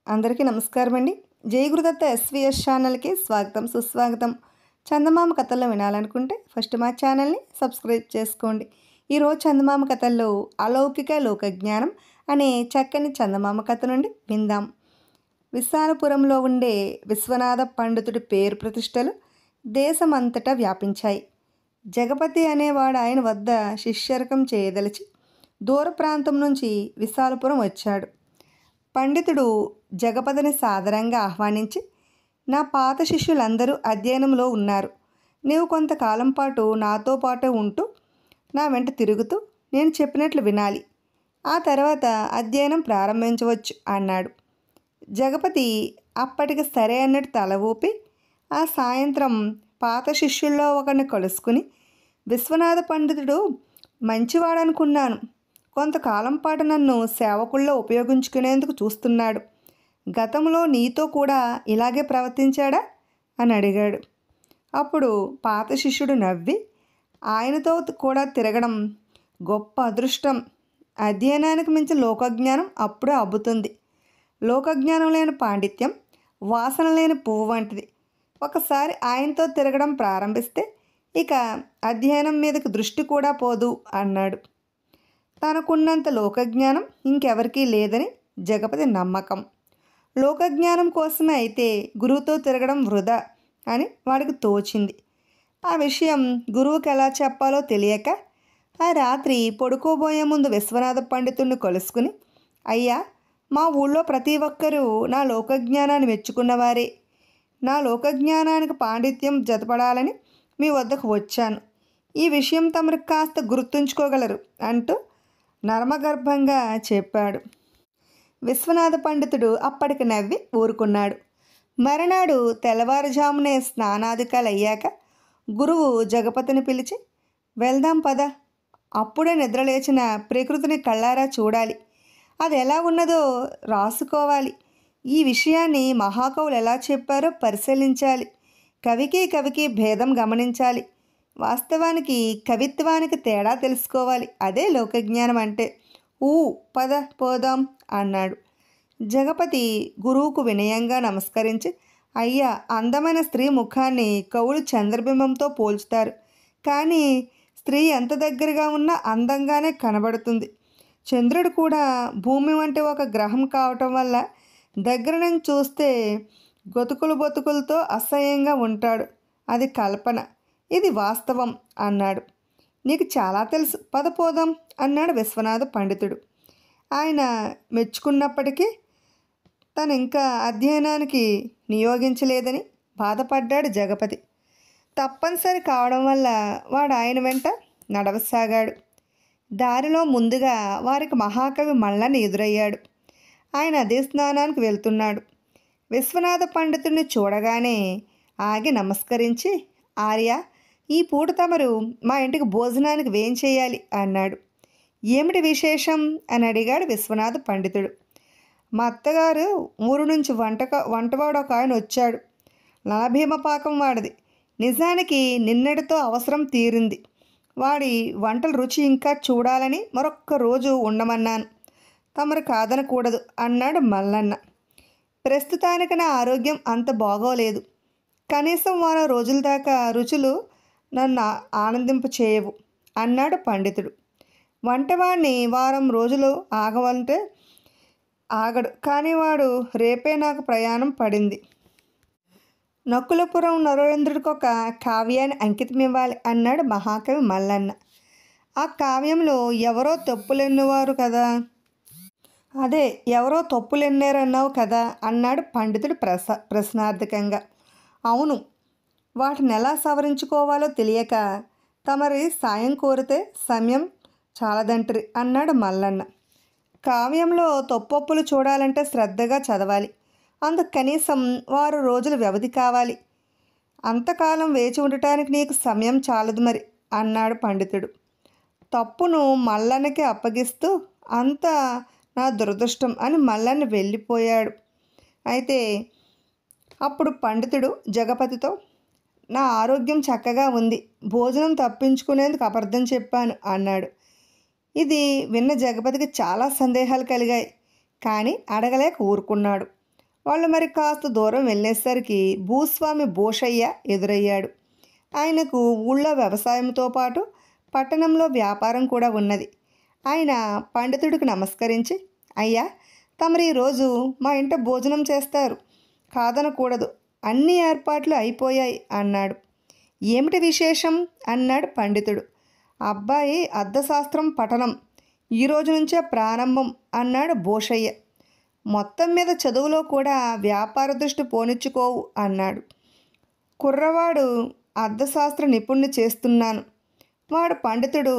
అందరికీ నమస్కారం అండి. జై గురుదత్త ఎస్వీఎస్ ఛానల్కి స్వాగతం సుస్వాగతం. చందమామ కథల్లో వినాలనుకుంటే ఫస్ట్ మా ఛానల్ని సబ్స్క్రైబ్ చేసుకోండి. ఈరోజు చందమామ కథల్లో అలౌకిక లోకజ్ఞానం అనే చక్కని చందమామ కథ నుండి విందాం. విశాలపురంలో ఉండే విశ్వనాథ పండితుడి పేరు ప్రతిష్టలు దేశమంతటా వ్యాపించాయి. జగపతి అనేవాడు ఆయన వద్ద శిష్యరకం చేయదలిచి దూర ప్రాంతం నుంచి విశాలపురం వచ్చాడు. పండితుడు జగపతిని సాదరంగా ఆహ్వానించి, నా పాత శిష్యులందరూ అధ్యయనంలో ఉన్నారు. నీవు కొంతకాలం పాటు నాతో పాటు ఉంటూ నా వెంట తిరుగుతూ నేను చెప్పినట్లు వినాలి. ఆ తర్వాత అధ్యయనం ప్రారంభించవచ్చు అన్నాడు. జగపతి అప్పటికి సరే అన్నట్టు తల ఊపి ఆ సాయంత్రం పాత శిష్యుల్లో ఒకరిని కలుసుకుని, విశ్వనాథ పండితుడు మంచివాడనుకున్నాను. కొంతకాలం పాటు నన్ను సేవకుల్లో ఉపయోగించుకునేందుకు చూస్తున్నాడు. గతంలో నీతో కూడా ఇలాగే ప్రవర్తించాడా అని అడిగాడు. అప్పుడు పాత శిష్యుడు నవ్వి, ఆయనతో కూడా తిరగడం గొప్ప అదృష్టం. అధ్యయనానికి మించి లోకజ్ఞానం అప్పుడే అబ్బుతుంది. లోకజ్ఞానం లేని పాండిత్యం వాసన లేని పువ్వు వంటిది. ఒకసారి ఆయనతో తిరగడం ప్రారంభిస్తే ఇక అధ్యయనం మీదకి దృష్టి కూడా పోదు అన్నాడు. తనకున్నంత లోకజ్ఞానం ఇంకెవరికీ లేదని జగపతి నమ్మకం. లోకజ్ఞానం కోసమే అయితే గురువుతో తిరగడం వృధా అని వాడికి తోచింది. ఆ విషయం గురువుకి ఎలా చెప్పాలో తెలియక ఆ రాత్రి పడుకోబోయే ముందు విశ్వనాథ పండితుడిని కలుసుకుని, అయ్యా, మా ఊళ్ళో ప్రతి ఒక్కరూ నా లోకజ్ఞానాన్ని మెచ్చుకున్నవారే. నా లోకజ్ఞానానికి పాండిత్యం జతపడాలని మీ వద్దకు వచ్చాను. ఈ విషయం తమరు కాస్త గుర్తుంచుకోగలరు అంటూ నర్మగర్భంగా చెప్పాడు. విశ్వనాథ పండితుడు అప్పటికి నవ్వి ఊరుకున్నాడు. మరునాడు తెల్లవారుజామునే స్నానాధికాలు అయ్యాక గురువు జగపతిని పిలిచి, వెళ్దాం పద. అప్పుడే నిద్రలేచిన ప్రకృతిని కళ్ళారా చూడాలి. అది ఎలా ఉన్నదో రాసుకోవాలి. ఈ విషయాన్ని మహాకవులు ఎలా చెప్పారో పరిశీలించాలి. కవికి భేదం గమనించాలి. వాస్తవానికి కవిత్వానికి తేడా తెలుసుకోవాలి. అదే లోకజ్ఞానం అంటే. పద పోదాం అన్నాడు. జగపతి గురువుకు వినయంగా నమస్కరించి, అయ్యా, అందమైన స్త్రీ ముఖాన్ని కవులు చంద్రబింబంతో పోల్చుతారు. కానీ స్త్రీ ఎంత దగ్గరగా ఉన్నా అందంగానే కనబడుతుంది. చంద్రుడు కూడా భూమి వంటి ఒక గ్రహం కావటం వల్ల దగ్గర నుంచి చూస్తే బతుకులతో అసహ్యంగా ఉంటాడు. అది కల్పన, ఇది వాస్తవం అన్నాడు. నీకు చాలా తెలుసు, పద పోదాం అన్నాడు విశ్వనాథ పండితుడు. ఆయన మెచ్చుకున్నప్పటికీ తను ఇంకా అధ్యయనానికి నియోగించలేదని బాధపడ్డాడు జగపతి. తప్పనిసరి కావడం వల్ల వాడు ఆయన వెంట నడవసాగాడు. దారిలో ముందుగా వారికి మహాకవి మల్లని ఎదురయ్యాడు. ఆయన అదే స్నానానికి వెళ్తున్నాడు. విశ్వనాథ పండితుడిని చూడగానే ఆగి నమస్కరించి, ఆర్య, ఈ పూట తమరు మా ఇంటికి భోజనానికి వేం చేయాలి అన్నాడు. ఏమిటి విశేషం అని అడిగాడు విశ్వనాథ పండితుడు. మా అత్తగారు ఊరు నుంచి వంటవాడు ఒక ఆయన వచ్చాడు. నలభీమ పాకం వాడిది. నిజానికి నిన్నటితో అవసరం తీరింది. వాడి వంటల రుచి ఇంకా చూడాలని మరొక్క రోజు ఉండమన్నాను. తమరు కాదనకూడదు అన్నాడు మల్లన్న. ప్రస్తుతానికి నా ఆరోగ్యం అంత బాగోలేదు. కనీసం వారం రోజుల దాకా రుచులు నన్ను ఆనందింపచేయవు అన్నాడు పండితుడు. వంటవాడిని వారం రోజులు ఆగవంటే ఆగడు, కానీ వాడు రేపే నాకు ప్రయాణం పడింది. నకులపురం నరేంద్రుడికి ఒక కావ్యాన్ని అంకితం ఇవ్వాలి అన్నాడు మహాకవి మల్లన్న. ఆ కావ్యంలో ఎవరో తప్పులెన్నువారు కదా. అదే, ఎవరో తప్పులెన్నారన్నావు కదా అన్నాడు పండితుడు ప్రశ్నార్థకంగా. అవును, వాటిని ఎలా సవరించుకోవాలో తెలియక తమరి సాయం కోరితే సమయం చాలదంటరి అన్నాడు మల్లన్న. కావ్యంలో తప్పొప్పులు చూడాలంటే శ్రద్ధగా చదవాలి. అందుకు కనీసం 6 రోజుల వ్యవధి కావాలి. అంతకాలం వేచి ఉండటానికి నీకు సమయం చాలదు మరి అన్నాడు పండితుడు. తప్పును మల్లన్నకి అప్పగిస్తూ, అంతా నా దురదృష్టం అని మల్లన్న వెళ్ళిపోయాడు. అయితే అప్పుడు పండితుడు జగపతితో, నా ఆరోగ్యం చక్కగా ఉంది, భోజనం తప్పించుకునేందుకు అబద్ధం చెప్పాను అన్నాడు. ఇది విన్న జగపతికి చాలా సందేహాలు కలిగాయి. కానీ అడగలేక ఊరుకున్నాడు. వాళ్ళు మరి కాస్త దూరం వెళ్ళేసరికి భూస్వామి భూషయ్య ఎదురయ్యాడు. ఆయనకు ఊళ్ళో వ్యవసాయంతో పాటు పట్టణంలో వ్యాపారం కూడా ఉన్నది. ఆయన పండితుడికి నమస్కరించి, అయ్యా, తమరు ఈరోజు మా ఇంట భోజనం చేస్తారు, కాదనకూడదు, అన్ని ఏర్పాట్లు అయిపోయాయి అన్నాడు. ఏమిటి విశేషం అన్నాడు పండితుడు. అబ్బాయి అర్థశాస్త్రం పఠనం ఈరోజు నుంచే ప్రారంభం అన్నాడు భూషయ్య. మొత్తం మీద చదువులో కూడా వ్యాపార దృష్టి పోనిచ్చుకోవు అన్నాడు. కుర్రవాడు అర్థశాస్త్ర నిపుణుని చేస్తున్నాను, వాడు పండితుడు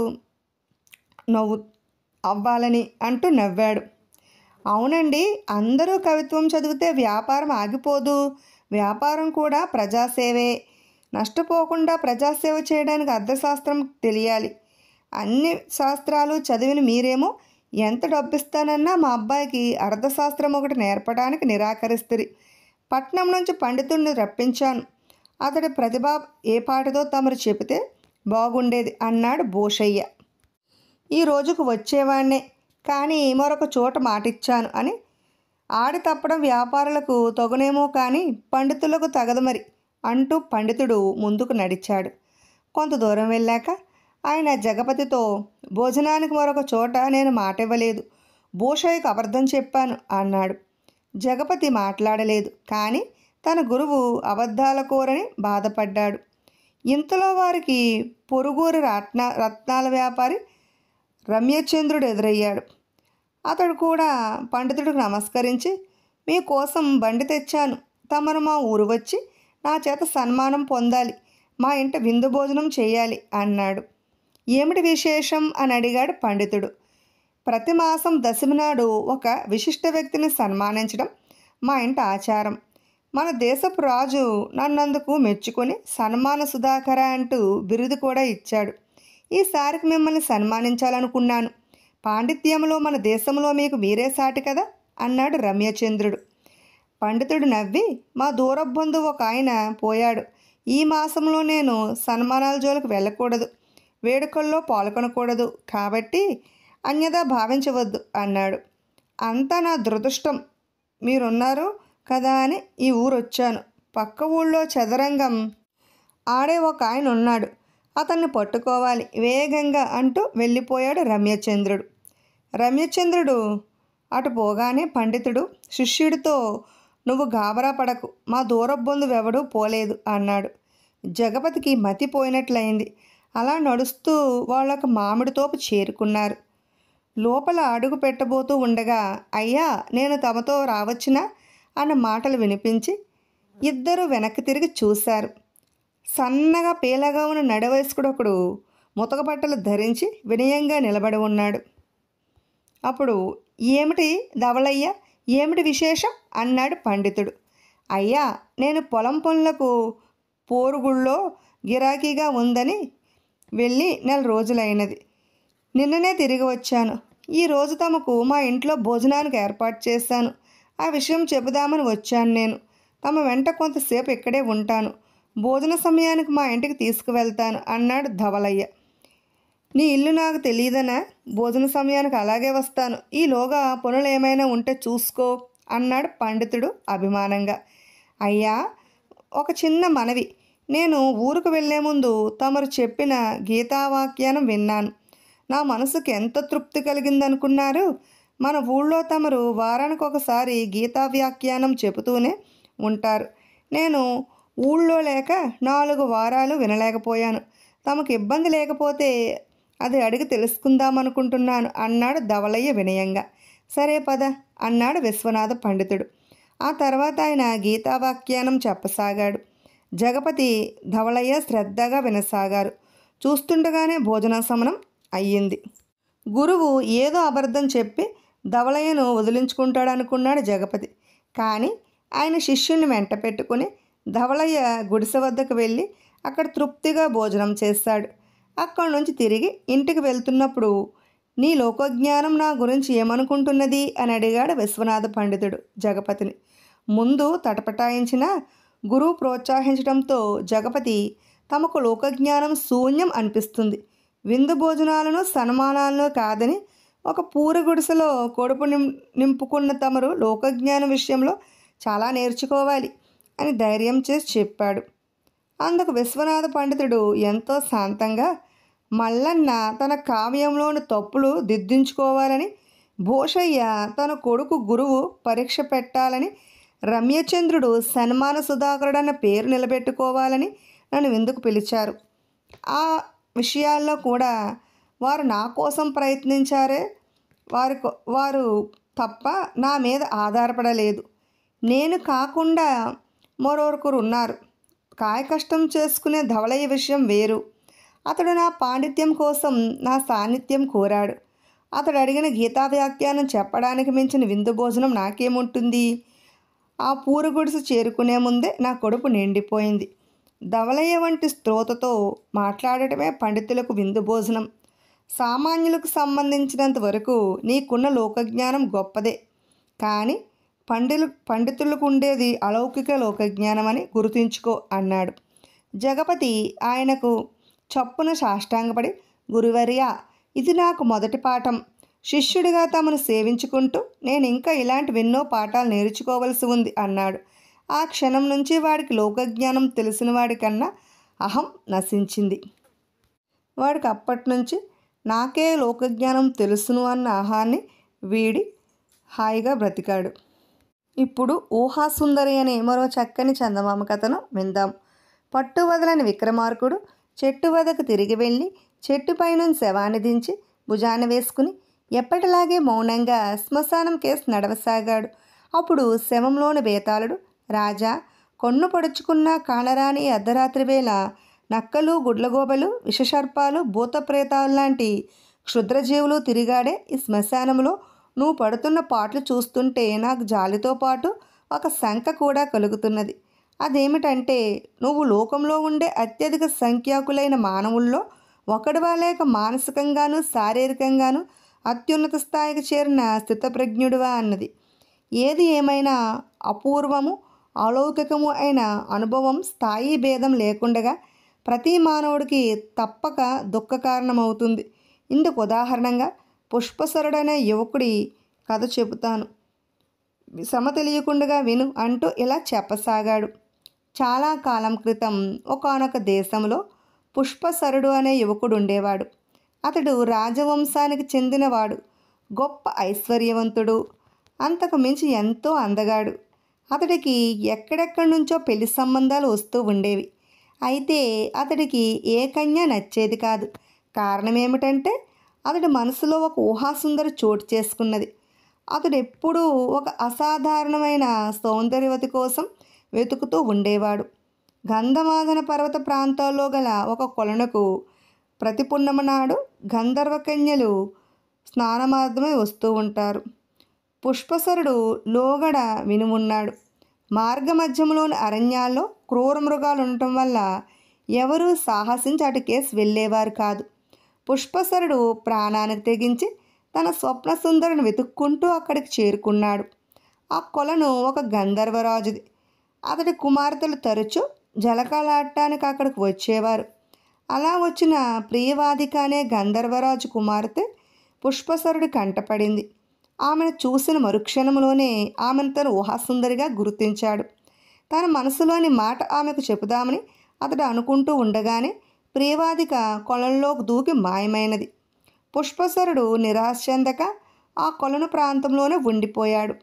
అవ్వాలని అంటూ నవ్వాడు. అవునండి, అందరూ కవిత్వం చదివితే వ్యాపారం ఆగిపోదు, వ్యాపారం కూడా ప్రజాసేవే. నష్టపోకుండా ప్రజాసేవ చేయడానికి అర్థశాస్త్రం తెలియాలి. అన్ని శాస్త్రాలు చదివిన మీరేమో ఎంత డబ్బిస్తానన్నా మా అబ్బాయికి అర్థశాస్త్రం ఒకటి నేర్పడానికి నిరాకరిస్తుంది. పట్నం నుంచి పండితుడిని రప్పించాను, అతడి ప్రతిభ ఏ పాటితో తమరు చెబితే బాగుండేది అన్నాడు భూషయ్య. ఈ రోజుకు వచ్చేవాణ్ణే, కానీ మరొక చోట మాటిచ్చాను అని. ఆడి తప్పడం వ్యాపారులకు తగునేమో కానీ పండితులకు తగదు మరి అంటూ పండితుడు ముందుకు నడిచాడు. కొంత దూరం వెళ్ళాక ఆయన జగపతితో, భోజనానికి మరొక చోట నేను మాట ఇవ్వలేదు, భూషయ్యకు అబద్ధం చెప్పాను అన్నాడు. జగపతి మాట్లాడలేదు, కానీ తన గురువు అబద్ధాల కోరని బాధపడ్డాడు. ఇంతలో వారికి పొరుగురు రత్నాల వ్యాపారి రమ్యచంద్రుడు ఎదురయ్యాడు. అతడు కూడా పండితుడికి నమస్కరించి, మీకోసం బండి తెచ్చాను, తమరు మా ఊరు వచ్చి నా చేత సన్మానం పొందాలి, మా ఇంట విందు భోజనం చేయాలి అన్నాడు. ఏమిటి విశేషం అని అడిగాడు పండితుడు. ప్రతి మాసం దశమి నాడు ఒక విశిష్ట వ్యక్తిని సన్మానించడం మా ఇంట ఆచారం. మన దేశపు రాజు నన్నందుకు మెచ్చుకొని సన్మాన సుధాకర అంటూ బిరుదు కూడా ఇచ్చాడు. ఈసారికి మిమ్మల్ని సన్మానించాలనుకున్నాను. పాండిత్యంలో మన దేశంలో మీకు మీరే సాటి కదా అన్నాడు రమ్యచంద్రుడు. పండితుడు నవ్వి, మా దూరబంధువు ఒక ఆయన పోయాడు, ఈ మాసంలో నేను సన్మానాల జోలికి వెళ్ళకూడదు, వేడుకల్లో పాల్గొనకూడదు, కాబట్టి అన్యదా భావించవద్దు అన్నాడు. అంతా నా దురదృష్టం, మీరున్నారు కదా అని ఈ ఊరు వచ్చాను. పక్క ఊళ్ళో చదరంగం ఆడే ఒక ఆయన ఉన్నాడు, అతన్ని పట్టుకోవాలి వేగంగా అంటూ వెళ్ళిపోయాడు రమ్యచంద్రుడు. రమ్యచంద్రుడు అటు పోగానే పండితుడు శిష్యుడితో, నువ్వు గాబరా పడకు, మా దూరబంధువెవడూ పోలేదు అన్నాడు. జగపతికి మతిపోయినట్లయింది. అలా నడుస్తూ వాళ్ళకు మామిడి తోపు చేరుకున్నారు. లోపల అడుగు పెట్టబోతూ ఉండగా, అయ్యా, నేను తమతో రావచ్చునా అన్న మాటలు వినిపించి ఇద్దరూ వెనక్కి తిరిగి చూశారు. సన్నగా పేలగా ఉన్న నడవయస్కుడు ఒకడు ముతకబట్టలు ధరించి వినయంగా నిలబడి ఉన్నాడు. అప్పుడు, ఏమిటి ధవళయ్య, ఏమిటి విశేషం అన్నాడు పండితుడు. అయ్యా, నేను పొలం పనులకు పోరుగుళ్ళో గిరాకీగా ఉందని వెళ్ళి 4 రోజులైనది. నిన్ననే తిరిగి వచ్చాను. ఈరోజు తమకు మా ఇంట్లో భోజనానికి ఏర్పాటు చేశాను. ఆ విషయం చెబుదామని వచ్చాను నేను. తమ వెంట కొంతసేపు ఇక్కడే ఉంటాను. భోజన సమయానికి మా ఇంటికి తీసుకువెళ్తాను అన్నాడు ధవళయ్య. నీ ఇల్లు నాకు తెలియదనా? భోజన సమయానికి అలాగే వస్తాను. ఈలోగా పనులు ఏమైనా ఉంటే చూసుకో అన్నాడు పండితుడు అభిమానంగా. అయ్యా, ఒక చిన్న మనవి. నేను ఊరుకు వెళ్లే ముందు తమరు చెప్పిన గీతావాఖ్యానం విన్నాను. నా మనసుకు ఎంత తృప్తి కలిగిందనుకున్నారు? మన ఊళ్ళో తమరు వారానికి ఒకసారి గీతా వ్యాఖ్యానం చెబుతూనే ఉంటారు. నేను ఊళ్ళో లేక 4 వారాలు వినలేకపోయాను. తమకు ఇబ్బంది లేకపోతే అది అడిగి తెలుసుకుందామనుకుంటున్నాను అన్నాడు ధవళయ్య వినయంగా. సరే పద అన్నాడు విశ్వనాథ పండితుడు. ఆ తర్వాత ఆయన గీతావాఖ్యానం చెప్పసాగాడు. జగపతి, ధవళయ్య శ్రద్ధగా వినసాగారు. చూస్తుండగానే భోజన సమనం అయ్యింది. గురువు ఏదో అబద్ధం చెప్పి ధవళయ్యను వదిలించుకుంటాడనుకున్నాడు జగపతి. కానీ ఆయన శిష్యుని వెంట పెట్టుకుని ధవళయ్య గుడిసె వద్దకు వెళ్ళి అక్కడ తృప్తిగా భోజనం చేశాడు. అక్కడి నుంచి తిరిగి ఇంటికి వెళ్తున్నప్పుడు, నీ లోకజ్ఞానం నా గురించి ఏమనుకుంటున్నది అని అడిగాడు విశ్వనాథ పండితుడు జగపతిని. ముందు తటపటాయించిన గురువు ప్రోత్సహించడంతో జగపతి, తమకు లోకజ్ఞానం శూన్యం అనిపిస్తుంది. విందు భోజనాలను సన్మానాలను కాదని ఒక పూరి గుడిసెలో కొడుపు నింపుకున్న తమరు లోకజ్ఞానం విషయంలో చాలా నేర్చుకోవాలి అని ధైర్యం చేసి చెప్పాడు. అందుకు విశ్వనాథ పండితుడు ఎంతో శాంతంగా మల్లన్న తన కావ్యంలోని తప్పులు దిద్దించుకోవాలని, భూషయ్య తన కొడుకు గురువు పరీక్ష పెట్టాలని, రమ్యచంద్రుడు సన్మాన సుధాకరుడు అన్న పేరు నిలబెట్టుకోవాలని నన్ను ఎందుకు పిలిచారు. ఆ విషయాల్లో కూడా వారు నా కోసం ప్రయత్నించారే, వారు తప్ప నా మీద ఆధారపడలేదు. నేను కాకుండా మరొకరు ఉన్నారు. కాయ కష్టం చేసుకునే ధవళయ్య విషయం వేరు. అతడు నా పాండిత్యం కోసం నా సాన్నిధ్యం కోరాడు. అతడు అడిగిన గీతా వ్యాఖ్యానం చెప్పడానికి మించిన విందు భోజనం నాకేముంటుంది. ఆ పూరుగుడిసి చేరుకునే ముందే నా కడుపు నిండిపోయింది. ధవళయ్య వంటి స్తోతతో మాట్లాడటమే పండితులకు విందు భోజనం. సామాన్యులకు సంబంధించినంత వరకు నీకున్న లోకజ్ఞానం గొప్పదే, కానీ పండితులకు ఉండేది అలౌకిక లోకజ్ఞానం అని గుర్తుంచుకో అన్నాడు. జగపతి ఆయనకు చప్పున సాష్టాంగపడి, గురువర్య, ఇది నాకు మొదటి పాఠం. శిష్యుడిగా తమను సేవించుకుంటూ నేను ఇంకా ఇలాంటివెన్నో పాఠాలు నేర్చుకోవలసి ఉంది అన్నాడు. ఆ క్షణం నుంచి వాడికి లోకజ్ఞానం తెలిసిన వాడికన్నా అహం నశించింది. వాడికి అప్పటి నుంచి నాకే లోకజ్ఞానం తెలుసును అన్న అహాన్ని వీడి హాయిగా బ్రతికాడు. ఇప్పుడు ఊహాసుందరి అనే మరో చక్కని చందమామ కథను విందాం. పట్టు వదలని విక్రమార్కుడు చెట్టు వద్దకు తిరిగి వెళ్ళి చెట్టుపై నుంచి శవాన్ని దించి భుజాన వేసుకుని ఎప్పటిలాగే మౌనంగా శ్మశానం కేసు నడవసాగాడు. అప్పుడు శవంలోని బేతాళుడు, రాజా, కొన్ను పొడుచుకున్న కానరాని అర్ధరాత్రి వేళ నక్కలు, గుడ్లగోబలు, విషసర్పాలు, భూతప్రేతాలు లాంటి క్షుద్రజీవులు తిరిగాడే ఈ శ్మశానంలో నువ్వు పడుతున్న పాటలు చూస్తుంటే నాకు జాలితో పాటు ఒక శంక కూడా కలుగుతున్నది. అదేమిటంటే నువ్వు లోకంలో ఉండే అత్యధిక సంఖ్యాకులైన మానవుల్లో ఒకడివా, లేక మానసికంగాను శారీరకంగాను అత్యున్నత స్థాయికి చేరిన స్థితప్రజ్ఞుడివా అన్నది. ఏది ఏమైనా అపూర్వము అలౌకికము అయిన అనుభవం స్థాయి భేదం లేకుండగా ప్రతి మానవుడికి తప్పక దుఃఖ కారణమవుతుంది. ఇందుకు ఉదాహరణంగా పుష్పసరుడనే యువకుడి కథ చెబుతాను, శ్రమ తెలియకుండా విను అంటూ ఇలా చెప్పసాగాడు. చాలా కాలం క్రితం ఒకానొక దేశంలో పుష్పసరుడు అనే యువకుడు ఉండేవాడు. అతడు రాజవంశానికి చెందినవాడు, గొప్ప ఐశ్వర్యవంతుడు, అంతకు మించి ఎంతో అందగాడు. అతడికి ఎక్కడెక్కడి నుంచో పెళ్లి సంబంధాలు వస్తూ ఉండేవి. అయితే అతడికి ఏ కన్య నచ్చేది కాదు. కారణం ఏమిటంటే అతడి మనసులో ఒక ఊహాసుందరి చోటు చేసుకున్నది. అతడు ఎప్పుడూ ఒక అసాధారణమైన సౌందర్యవతి కోసం వెతుకుతూ ఉండేవాడు. గంధమాదన పర్వత ప్రాంతాల్లో గల ఒక కొలనుకు ప్రతి పున్నమ నాడు గంధర్వ కన్యలు స్నానమార్గమై వస్తూ ఉంటారు. పుష్పసరుడు లోగడ వినుమున్నాడు. మార్గమధ్యంలోని అరణ్యాల్లో క్రూర మృగాలు ఉండటం వల్ల ఎవరూ సాహసించి అటుకేసి వెళ్ళేవారు కాదు. పుష్పసరుడు ప్రాణానికి తెగించి తన స్వప్న సుందరిని వెతుక్కుంటూ అక్కడికి చేరుకున్నాడు. ఆ కొలను ఒక గంధర్వరాజుది. అతడి కుమార్తెలు తరచూ జలకాలాడటానికి అక్కడికి వచ్చేవారు. అలా వచ్చిన ప్రియవాదిక అనే గంధర్వరాజు కుమార్తె పుష్పసరుడి కంటపడింది. ఆమెను చూసిన మరుక్షణంలోనే ఆమెను తను ఊహాసుందరిగా గుర్తించాడు. తన మనసులోని మాట ఆమెకు చెబుదామని అతడు అనుకుంటూ ఉండగానే ప్రియవాదిక కొలంలోకి దూకి మాయమైనది. పుష్పసరుడు నిరాశ చెందక ఆ కొలను ప్రాంతంలోనే ఉండిపోయాడు.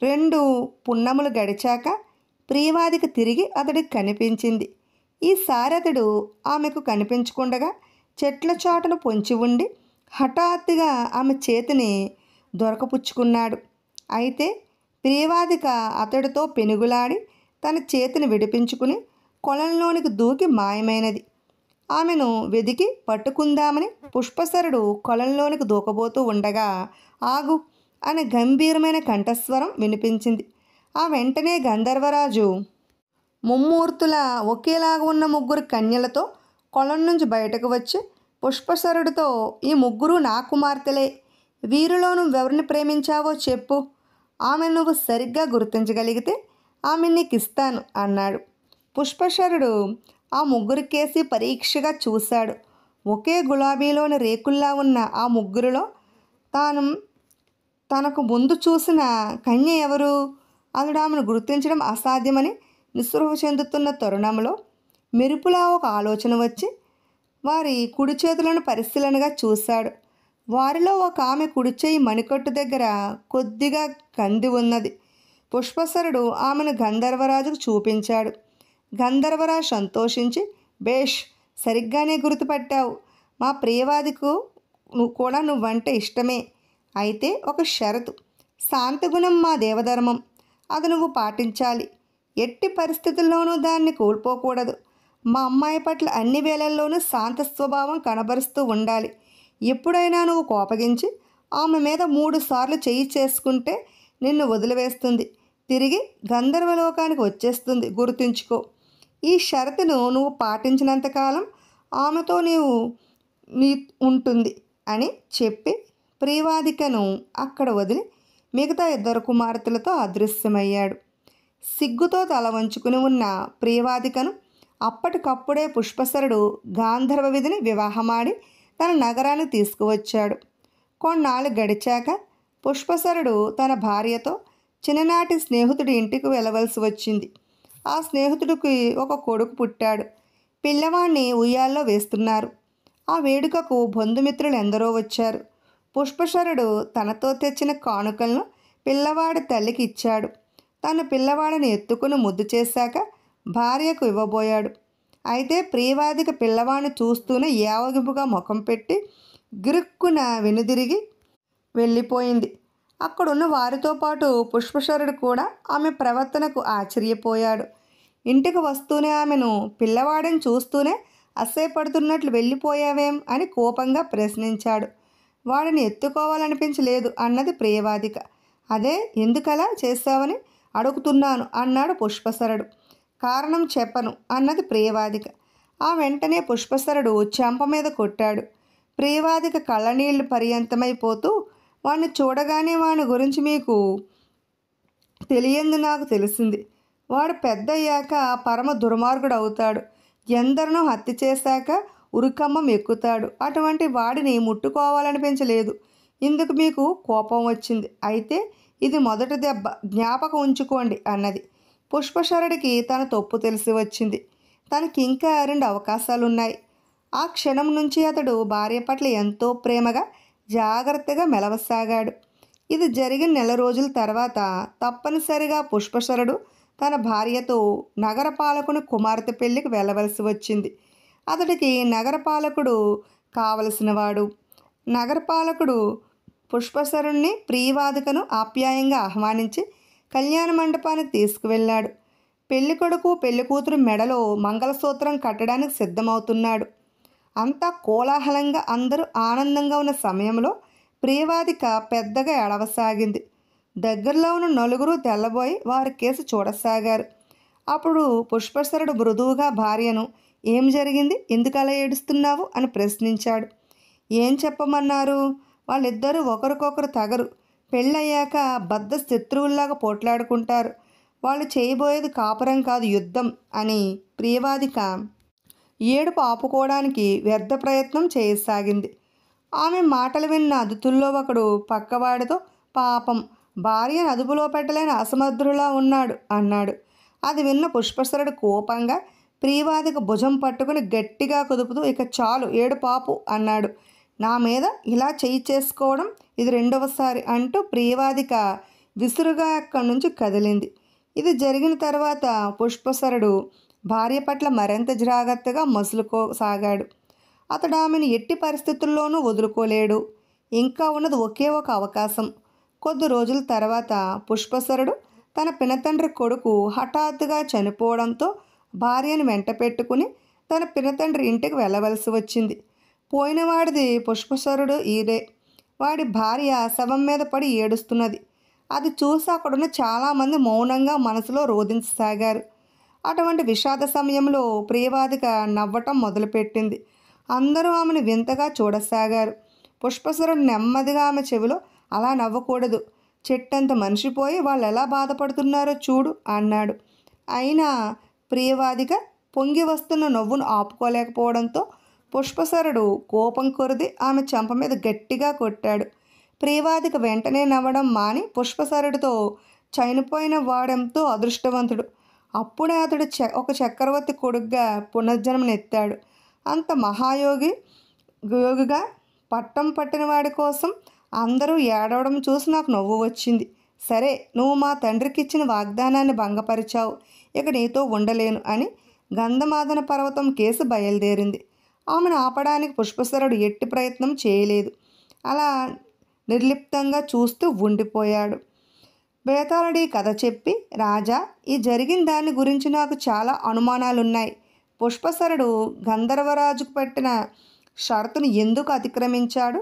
2 పున్నములు గడిచాక ప్రియవాదిక తిరిగి అతడికి కనిపించింది. ఈసారి అతడు ఆమెకు కనిపించకుండగా చెట్ల చాటును పొంచి ఉండి హఠాత్తుగా ఆమె చేతిని దొరకపుచ్చుకున్నాడు. అయితే ప్రియవాదిక అతడితో పెనుగులాడి తన చేతిని విడిపించుకుని కొలంలోనికి దూకి మాయమైనది. ఆమెను వెదికి పట్టుకుందామని పుష్పసరుడు కొలంలోనికి దూకబోతూ ఉండగా ఆగు అనే గంభీరమైన కంఠస్వరం వినిపించింది. ఆ వెంటనే గంధర్వరాజు ముమ్మూర్తుల ఒకేలాగా ఉన్న 3 కన్యలతో కొలం నుంచి బయటకు వచ్చి పుష్పసరుడితో, ఈ 3 నా కుమార్తెలే, వీరిలో నువ్వెవరిని ప్రేమించావో చెప్పు, ఆమె నువ్వు సరిగ్గా గుర్తించగలిగితే ఆమె నీకు ఇస్తాను అన్నాడు. పుష్పసరుడు ఆ 3 కేసి పరీక్షగా చూశాడు. ఒకే గులాబీలోని రేకుల్లా ఉన్న ఆ 3లో తనకు ముందు చూసిన కన్య ఎవరు అతడు ఆమెను గుర్తించడం అసాధ్యమని నిస్పృహ చెందుతున్న తరుణంలో మెరుపులా ఒక ఆలోచన వచ్చి వారి కుడి చేతులను పరిశీలనగా చూశాడు. వారిలో ఒక ఆమె కుడి చేయి మణికట్టు దగ్గర కొద్దిగా కంది ఉన్నది. పుష్పసరుడు ఆమెను గంధర్వరాజుకు చూపించాడు. గంధర్వరాజు సంతోషించి, బేష్, సరిగ్గానే గుర్తుపట్టావు. మా ప్రియవాదికు కూడా నువ్వంటే ఇష్టమే. అయితే ఒక షరతు. శాంతగుణం మా దేవధర్మం. అది నువ్వు పాటించాలి. ఎట్టి పరిస్థితుల్లోనూ దాన్ని కోల్పోకూడదు. మా అమ్మాయి పట్ల అన్ని వేళల్లోనూ శాంత స్వభావం కనబరుస్తూ ఉండాలి. ఎప్పుడైనా నువ్వు కోపగించి ఆమె మీద 3 సార్లు చెయ్యి చేసుకుంటే నిన్ను వదిలివేస్తుంది. తిరిగి గంధర్వలోకానికి వచ్చేస్తుంది. గుర్తుంచుకో. ఈ షరతును నువ్వు పాటించినంతకాలం ఆమెతో నీ ఉంటుంది అని చెప్పి ప్రియవాదికను అక్కడ వదిలి మిగతా 2 కుమార్తెలతో అదృశ్యమయ్యాడు. సిగ్గుతో తల వంచుకుని ఉన్న ప్రియవాదికను అప్పటికప్పుడే పుష్పసరుడు గాంధర్వ విధిని వివాహమాడి తన నగరానికి తీసుకువచ్చాడు. కొన్నాళ్ళు గడిచాక పుష్పసరుడు తన భార్యతో చిన్ననాటి స్నేహితుడి ఇంటికి వెళ్ళవలసి వచ్చింది. ఆ స్నేహితుడికి ఒక కొడుకు పుట్టాడు. పిల్లవాడిని ఉయ్యాల్లో వేస్తున్నారు. ఆ వేడుకకు బంధుమిత్రులు ఎందరో వచ్చారు. పుష్పసరుడు తనతో తెచ్చిన కానుకలను పిల్లవాడి తల్లికి ఇచ్చాడు. తను పిల్లవాడిని ఎత్తుకుని ముద్దు చేశాక భార్యకు ఇవ్వబోయాడు. అయితే ప్రియవాదిక పిల్లవాడిని చూస్తూనే యావగింపుగా ముఖం పెట్టి గిరుక్కున వెనుదిరిగి వెళ్ళిపోయింది. అక్కడున్న వారితో పాటు పుష్పసరుడు కూడా ఆమె ప్రవర్తనకు ఆశ్చర్యపోయాడు. ఇంటికి వస్తూనే ఆమెను పిల్లవాడిని చూస్తూనే అసహ్యపడుతున్నట్లు వెళ్ళిపోయావేం అని కోపంగా ప్రశ్నించాడు. వాడిని ఎత్తుకోవాలనిపించలేదు అన్నది ప్రియవాదిక. అదే, ఎందుకలా చేశావని అడుగుతున్నాను అన్నాడు పుష్పసరుడు. కారణం చెప్పను అన్నది ప్రియవాదిక. ఆ వెంటనే పుష్పసరుడు చెంప మీద కొట్టాడు. ప్రియవాదిక కళ్ళనీళ్లు పర్యంతమైపోతూ, వాణ్ణి చూడగానే వాని గురించి మీకు తెలియంది నాకు తెలిసింది. వాడు పెద్దయ్యాక పరమ దుర్మార్గుడు అవుతాడు. ఎందరినో హత్య చేశాక ఉరుకమ్మం ఎక్కుతాడు. అటువంటి వాడిని ముట్టుకోవాలనిపించలేదు. ఇందుకు మీకు కోపం వచ్చింది. అయితే ఇది మొదటి దెబ్బ, జ్ఞాపకం ఉంచుకోండి అన్నది. పుష్పసరుడికి తన తప్పు తెలిసి వచ్చింది. తనకి ఇంకా 2 అవకాశాలున్నాయి. ఆ క్షణం నుంచి అతడు భార్య పట్ల ఎంతో ప్రేమగా జాగ్రత్తగా మెలవసాగాడు. ఇది జరిగిన 1 నెల రోజుల తర్వాత తప్పనిసరిగా పుష్పసరుడు తన భార్యతో నగరపాలకుని కుమార్తె పెళ్లికి వెళ్ళవలసి వచ్చింది. అతడికి నగరపాలకుడు కావలసినవాడు. నగరపాలకుడు పుష్పసరుణ్ణి ప్రియవాదికను ఆప్యాయంగా ఆహ్వానించి కళ్యాణ మండపానికి తీసుకువెళ్ళాడు. పెళ్ళికొడుకు పెళ్ళికూతురు మెడలో మంగళసూత్రం కట్టడానికి సిద్ధమవుతున్నాడు. అంతా కోలాహలంగా అందరూ ఆనందంగా ఉన్న సమయంలో ప్రియవాదిక పెద్దగా ఏడవసాగింది. దగ్గరలో ఉన్న నలుగురు తెల్లబోయి వారి కేసు చూడసాగారు. అప్పుడు పుష్పసరుడు మృదువుగా భార్యను, ఏం జరిగింది, ఎందుకు అలా ఏడుస్తున్నావు అని ప్రశ్నించాడు. ఏం చెప్పమన్నారు? వాళ్ళిద్దరూ ఒకరికొకరు తగరు. పెళ్ళయ్యాక బద్ధ శత్రువుల్లాగా పోట్లాడుకుంటారు. వాళ్ళు చేయబోయేది కాపురం కాదు, యుద్ధం అని ప్రియవాదిక ఏడుపు ఆపుకోవడానికి వ్యర్థ ప్రయత్నం చేయసాగింది. ఆమె మాటలు విన్న అతిథుల్లో ఒకడు పక్కవాడితో, పాపం, భార్యను అదుపులో పెట్టలేని అసమర్థులా ఉన్నాడు అన్నాడు. అది విన్న పుష్పసరుడు కోపంగా ప్రియవాదిక భుజం పట్టుకుని గట్టిగా కుదుపుతూ, ఇక చాలు, ఏడుపాపు అన్నాడు. నా మీద ఇలా చెయ్యి చేసుకోవడం ఇది 2వసారి అంటూ ప్రియవాదిక విసురుగా అక్కడి నుంచి కదిలింది. ఇది జరిగిన తర్వాత పుష్పసరుడు భార్య పట్ల మరింత జాగ్రత్తగా మసులుకోసాగాడు. అతడు ఆమెను ఎట్టి పరిస్థితుల్లోనూ వదులుకోలేడు. ఇంకా ఉన్నది ఒకే ఒక అవకాశం. కొద్ది రోజుల తర్వాత పుష్పసరుడు తన పినతండ్రి కొడుకు హఠాత్తుగా చనిపోవడంతో భార్యను వెంట పెట్టుకుని తన పినతండ్రి ఇంటికి వెళ్ళవలసి వచ్చింది. పోయినవాడిది పుష్పసరుడు ఈడే. వాడి భార్య శవం మీద పడి ఏడుస్తున్నది. అది చూసి అక్కడున్న చాలామంది మౌనంగా మనసులో రోధించసాగారు. అటువంటి విషాద సమయంలో ప్రియవాదిక నవ్వటం మొదలుపెట్టింది. అందరూ ఆమెను వింతగా చూడసాగారు. పుష్పసరుడు నెమ్మదిగా ఆమె చెవిలో, అలా నవ్వకూడదు, చెట్టంత మనిషిపోయి వాళ్ళు ఎలా బాధపడుతున్నారో చూడు అన్నాడు. అయినా ప్రియవాదిక పొంగి వస్తున్న నవ్వును ఆపుకోలేకపోవడంతో పుష్పసరుడు కోపం కొరిది ఆమె చెంప మీద గట్టిగా కొట్టాడు. ప్రియవాదిక వెంటనే నవ్వడం మాని పుష్పసరుడితో చనిపోయిన వాడెంతో అదృష్టవంతుడు. అప్పుడే అతడు ఒక చక్రవర్తి కొడుగ్గా పునర్జన్మనెత్తాడు. అంత యోగిగా పట్టం పట్టిన వాడి కోసం అందరూ ఏడవడం చూసి నాకు నవ్వు వచ్చింది. సరే, నువ్వు మా తండ్రికి ఇచ్చిన వాగ్దానాన్ని భంగపరిచావు, ఇక నీతో ఉండలేను అని గంధమాదన పర్వతం కేసు బయలుదేరింది. ఆమెను ఆపడానికి పుష్పసరుడు ఎట్టి ప్రయత్నం చేయలేదు. అలా నిర్లిప్తంగా చూస్తూ ఉండిపోయాడు. బేతాళుడి కథ చెప్పి, రాజా, ఈ జరిగిన దాని గురించి నాకు చాలా అనుమానాలున్నాయి. పుష్పసరుడు గంధర్వరాజుకు పెట్టిన షరతును ఎందుకు అతిక్రమించాడు?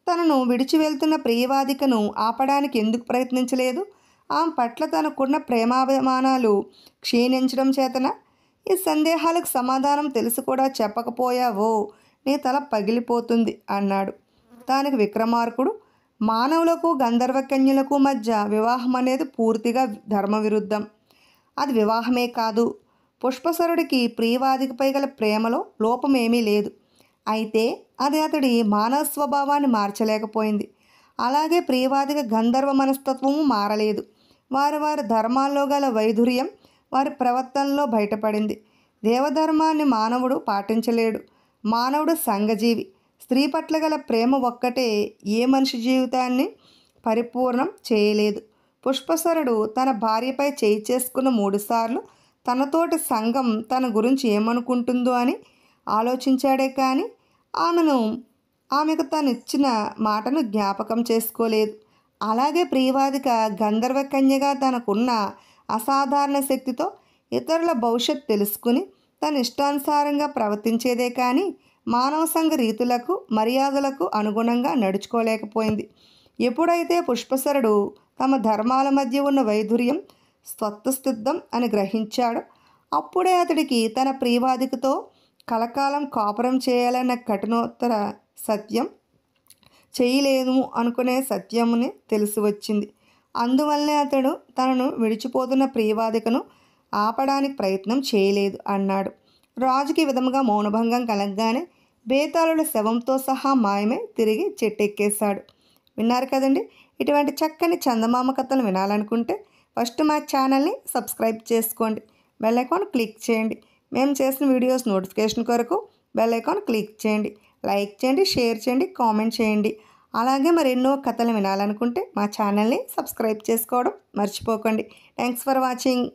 తనను విడిచి వెళ్తున్న ప్రియవాదికను ఆపడానికి ఎందుకు ప్రయత్నించలేదు? ఆమె పట్ల తనకున్న ప్రేమాభిమానాలు క్షీణించడం చేతన? ఈ సందేహాలకు సమాధానం తెలిసి కూడా చెప్పకపోయావో నీ తల పగిలిపోతుంది అన్నాడు. దానికి విక్రమార్కుడు, మానవులకు గంధర్వకన్యలకు మధ్య వివాహం అనేది పూర్తిగా ధర్మవిరుద్ధం. అది వివాహమే కాదు, పుష్పసరుడికి ప్రియవాదికపై గల ప్రేమలో లోపమేమీ లేదు. అయితే అది అతడి మానవ స్వభావాన్ని మార్చలేకపోయింది. అలాగే ప్రియవాదిక గంధర్వ మనస్తత్వము మారలేదు. వారి ధర్మాల్లో గల వైధుర్యం వారి ప్రవర్తనలో బయటపడింది. దేవధర్మాన్ని మానవుడు పాటించలేడు. మానవుడు సంఘజీవి. స్త్రీ పట్ల గల ప్రేమ ఒక్కటే ఏ మనిషి జీవితాన్ని పరిపూర్ణం చేయలేదు. పుష్పసరుడు తన భార్యపై చేయి చేసుకున్న 3 సార్లు తనతోటి సంఘం తన గురించి ఏమనుకుంటుందో అని ఆలోచించాడే కానీ ఆమెకు తను ఇచ్చిన మాటను జ్ఞాపకం చేసుకోలేదు. అలాగే ప్రియవాదిక గంధర్వకన్యగా తనకున్న అసాధారణ శక్తితో ఇతరుల భవిష్యత్ తెలుసుకుని తన ఇష్టానుసారంగా ప్రవర్తించేదే కానీ మానవ సంఘ రీతులకు మర్యాదలకు అనుగుణంగా నడుచుకోలేకపోయింది. ఎప్పుడైతే పుష్పసరుడు తమ ధర్మాల మధ్య ఉన్న వైధుర్యం స్వతసిద్ధం అని గ్రహించాడో అప్పుడే అతడికి తన ప్రియవాదికతో కలకాలం కాపురం చేయాలన్న కఠినోత్తర సత్యం చేయలేదు అనుకునే సత్యముని తెలిసి వచ్చింది. అందువల్లే అతడు తనను విడిచిపోతున్న ప్రియవాదికను ఆపడానికి ప్రయత్నం చేయలేదు అన్నాడు. రాజుకి విధముగా మౌనభంగం కలగగానే బేతాళుల శవంతో సహా మాయమే తిరిగి చెట్టెక్కేశాడు. విన్నారు కదండి. ఇటువంటి చక్కని చందమామ కథలు వినాలనుకుంటే ఫస్ట్ మా ఛానల్ని సబ్స్క్రైబ్ చేసుకోండి. బెల్ ఐకాన్ క్లిక్ చేయండి. మేము చేసిన వీడియోస్ నోటిఫికేషన్ కొరకు బెల్ ఐకాన్ క్లిక్ చేయండి. లైక్ చేయండి, షేర్ చేయండి, కామెంట్ చేయండి. అలాగే మరెన్నో కథలు వినాలనుకుంటే మా ఛానల్ని సబ్స్క్రైబ్ చేసుకోవడం మర్చిపోకండి. Thanks for watching.